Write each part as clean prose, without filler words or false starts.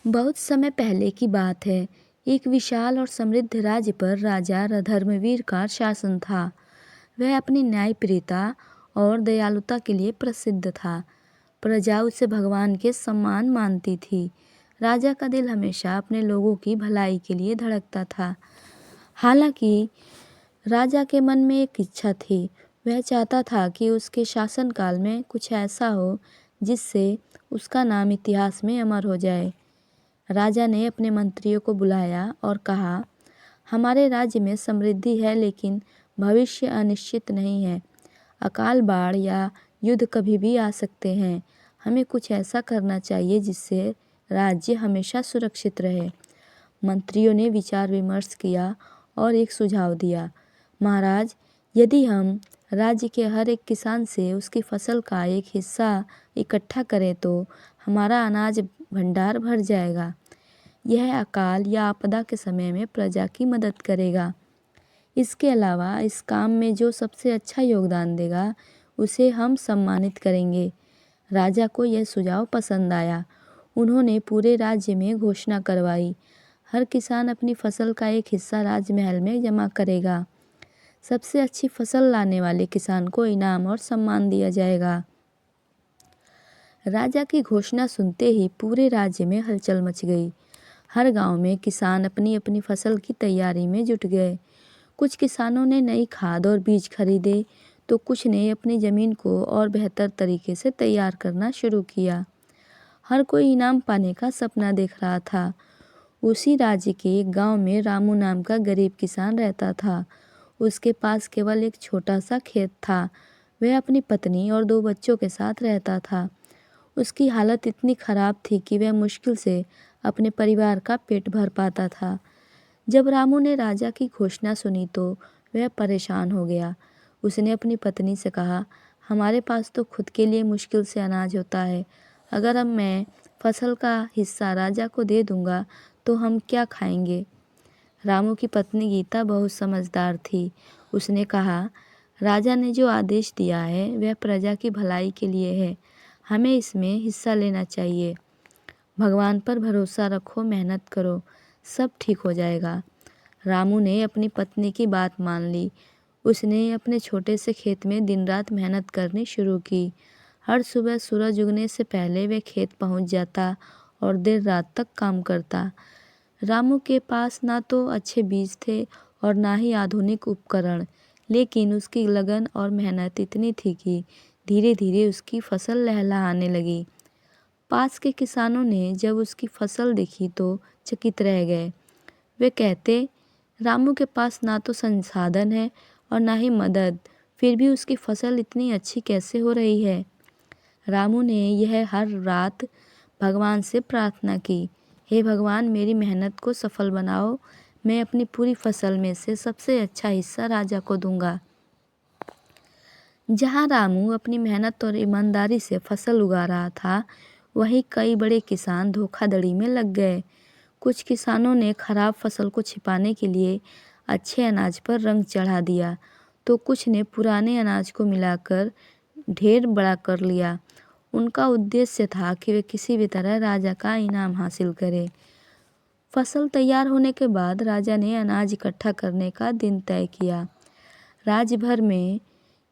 बहुत समय पहले की बात है। एक विशाल और समृद्ध राज्य पर राजा धर्मवीर का शासन था। वह अपनी न्यायप्रियता और दयालुता के लिए प्रसिद्ध था। प्रजा उसे भगवान के सम्मान मानती थी। राजा का दिल हमेशा अपने लोगों की भलाई के लिए धड़कता था। हालांकि राजा के मन में एक इच्छा थी। वह चाहता था कि उसके शासनकाल में कुछ ऐसा हो जिससे उसका नाम इतिहास में अमर हो जाए। राजा ने अपने मंत्रियों को बुलाया और कहा, हमारे राज्य में समृद्धि है लेकिन भविष्य अनिश्चित नहीं है। अकाल, बाढ़ या युद्ध कभी भी आ सकते हैं। हमें कुछ ऐसा करना चाहिए जिससे राज्य हमेशा सुरक्षित रहे। मंत्रियों ने विचार विमर्श किया और एक सुझाव दिया। महाराज, यदि हम राज्य के हर एक किसान से उसकी फसल का एक हिस्सा इकट्ठा करें तो हमारा अनाज भंडार भर जाएगा। यह अकाल या आपदा के समय में प्रजा की मदद करेगा। इसके अलावा इस काम में जो सबसे अच्छा योगदान देगा उसे हम सम्मानित करेंगे। राजा को यह सुझाव पसंद आया। उन्होंने पूरे राज्य में घोषणा करवाई, हर किसान अपनी फसल का एक हिस्सा राजमहल में जमा करेगा। सबसे अच्छी फसल लाने वाले किसान को इनाम और सम्मान दिया जाएगा। राजा की घोषणा सुनते ही पूरे राज्य में हलचल मच गई। हर गांव में किसान अपनी अपनी फसल की तैयारी में जुट गए। कुछ किसानों ने नई खाद और बीज खरीदे तो कुछ ने अपनी ज़मीन को और बेहतर तरीके से तैयार करना शुरू किया। हर कोई इनाम पाने का सपना देख रहा था। उसी राज्य के एक गांव में रामू नाम का गरीब किसान रहता था। उसके पास केवल एक छोटा सा खेत था। वह अपनी पत्नी और 2 बच्चों के साथ रहता था। उसकी हालत इतनी खराब थी कि वह मुश्किल से अपने परिवार का पेट भर पाता था। जब रामू ने राजा की घोषणा सुनी तो वह परेशान हो गया। उसने अपनी पत्नी से कहा, हमारे पास तो खुद के लिए मुश्किल से अनाज होता है। अगर अब मैं फसल का हिस्सा राजा को दे दूंगा तो हम क्या खाएंगे। रामू की पत्नी गीता बहुत समझदार थी। उसने कहा, राजा ने जो आदेश दिया है वह प्रजा की भलाई के लिए है। हमें इसमें हिस्सा लेना चाहिए। भगवान पर भरोसा रखो, मेहनत करो, सब ठीक हो जाएगा। रामू ने अपनी पत्नी की बात मान ली। उसने अपने छोटे से खेत में दिन रात मेहनत करनी शुरू की। हर सुबह सूरज उगने से पहले वह खेत पहुंच जाता और देर रात तक काम करता। रामू के पास ना तो अच्छे बीज थे और ना ही आधुनिक उपकरण, लेकिन उसकी लगन और मेहनत इतनी थी कि धीरे धीरे उसकी फसल लहलहाने लगी। पास के किसानों ने जब उसकी फसल देखी तो चकित रह गए। वे कहते, रामू के पास ना तो संसाधन है और ना ही मदद, फिर भी उसकी फसल इतनी अच्छी कैसे हो रही है। रामू ने यह हर रात भगवान से प्रार्थना की, हे भगवान, मेरी मेहनत को सफल बनाओ। मैं अपनी पूरी फसल में से सबसे अच्छा हिस्सा राजा को दूंगा। जहाँ रामू अपनी मेहनत और ईमानदारी से फसल उगा रहा था, वहीं कई बड़े किसान धोखाधड़ी में लग गए। कुछ किसानों ने खराब फसल को छिपाने के लिए अच्छे अनाज पर रंग चढ़ा दिया, तो कुछ ने पुराने अनाज को मिलाकर ढेर बड़ा कर लिया। उनका उद्देश्य था कि वे किसी भी तरह राजा का इनाम हासिल करें। फसल तैयार होने के बाद राजा ने अनाज इकट्ठा करने का दिन तय किया। राज्य भर में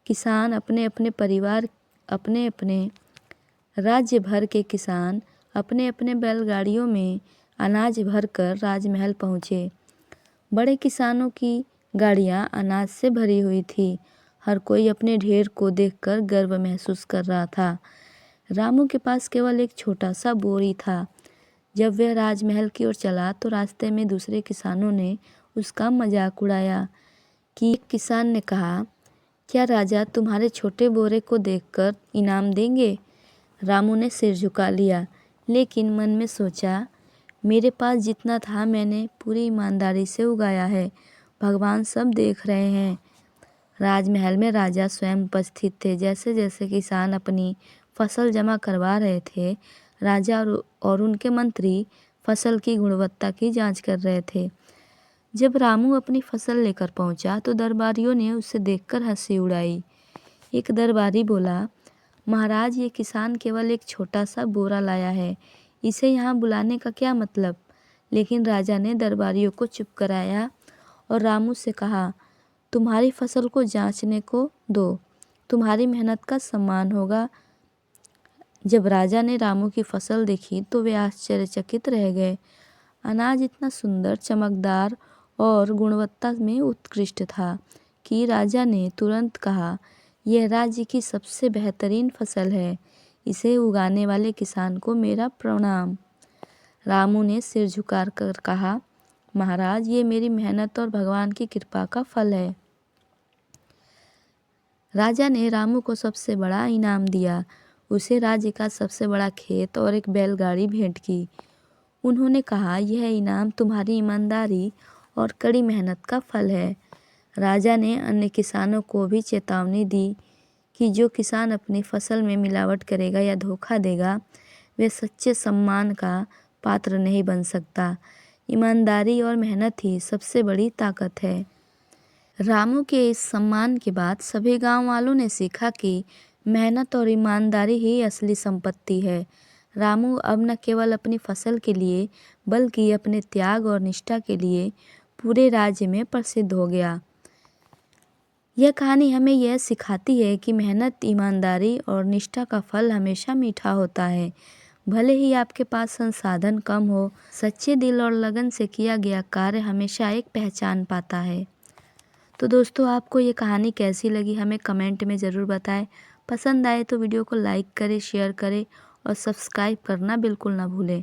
किसान अपने अपने राज्य भर के किसान अपने अपने बैलगाड़ियों में अनाज भरकर राजमहल पहुँचे। बड़े किसानों की गाड़ियाँ अनाज से भरी हुई थी। हर कोई अपने ढेर को देखकर गर्व महसूस कर रहा था। रामू के पास केवल एक छोटा सा बोरी था। जब वह राजमहल की ओर चला तो रास्ते में दूसरे किसानों ने उसका मजाक उड़ाया। कि एक किसान ने कहा, क्या राजा तुम्हारे छोटे बोरे को देखकर इनाम देंगे। रामू ने सिर झुका लिया, लेकिन मन में सोचा, मेरे पास जितना था मैंने पूरी ईमानदारी से उगाया है। भगवान सब देख रहे हैं। राजमहल में राजा स्वयं उपस्थित थे। जैसे जैसे किसान अपनी फसल जमा करवा रहे थे, राजा और उनके मंत्री फसल की गुणवत्ता की जांच कर रहे थे। जब रामू अपनी फसल लेकर पहुंचा तो दरबारियों ने उसे देखकर हंसी उड़ाई। एक दरबारी बोला, महाराज, ये किसान केवल एक छोटा सा बोरा लाया है। इसे यहाँ बुलाने का क्या मतलब? लेकिन राजा ने दरबारियों को चुप कराया और रामू से कहा, तुम्हारी फसल को जांचने को दो, तुम्हारी मेहनत का सम्मान होगा। जब राजा ने रामू की फसल देखी तो वे आश्चर्यचकित रह गए। अनाज इतना सुंदर, चमकदार और गुणवत्ता में उत्कृष्ट था कि राजा ने तुरंत कहा, यह राज्य की सबसे बेहतरीन फसल है, इसे उगाने वाले किसान को मेरा प्रणाम। रामू ने सिर झुकाकर कहा, महाराज, ये मेरी मेहनत और भगवान की कृपा का फल है। राजा ने रामू को सबसे बड़ा इनाम दिया। उसे राज्य का सबसे बड़ा खेत और एक बैलगाड़ी भेंट की। उन्होंने कहा, यह इनाम तुम्हारी ईमानदारी और कड़ी मेहनत का फल है। राजा ने अन्य किसानों को भी चेतावनी दी कि जो किसान अपनी फसल में मिलावट करेगा या धोखा देगा, वे सच्चे सम्मान का पात्र नहीं बन सकता। ईमानदारी और मेहनत ही सबसे बड़ी ताकत है। रामू के इस सम्मान के बाद सभी गांव वालों ने सीखा कि मेहनत और ईमानदारी ही असली संपत्ति है। रामू अब न केवल अपनी फसल के लिए बल्कि अपने त्याग और निष्ठा के लिए पूरे राज्य में प्रसिद्ध हो गया। यह कहानी हमें यह सिखाती है कि मेहनत, ईमानदारी और निष्ठा का फल हमेशा मीठा होता है। भले ही आपके पास संसाधन कम हो, सच्चे दिल और लगन से किया गया कार्य हमेशा एक पहचान पाता है। तो दोस्तों, आपको ये कहानी कैसी लगी हमें कमेंट में ज़रूर बताएं। पसंद आए तो वीडियो को लाइक करें, शेयर करें और सब्सक्राइब करना बिल्कुल ना भूलें।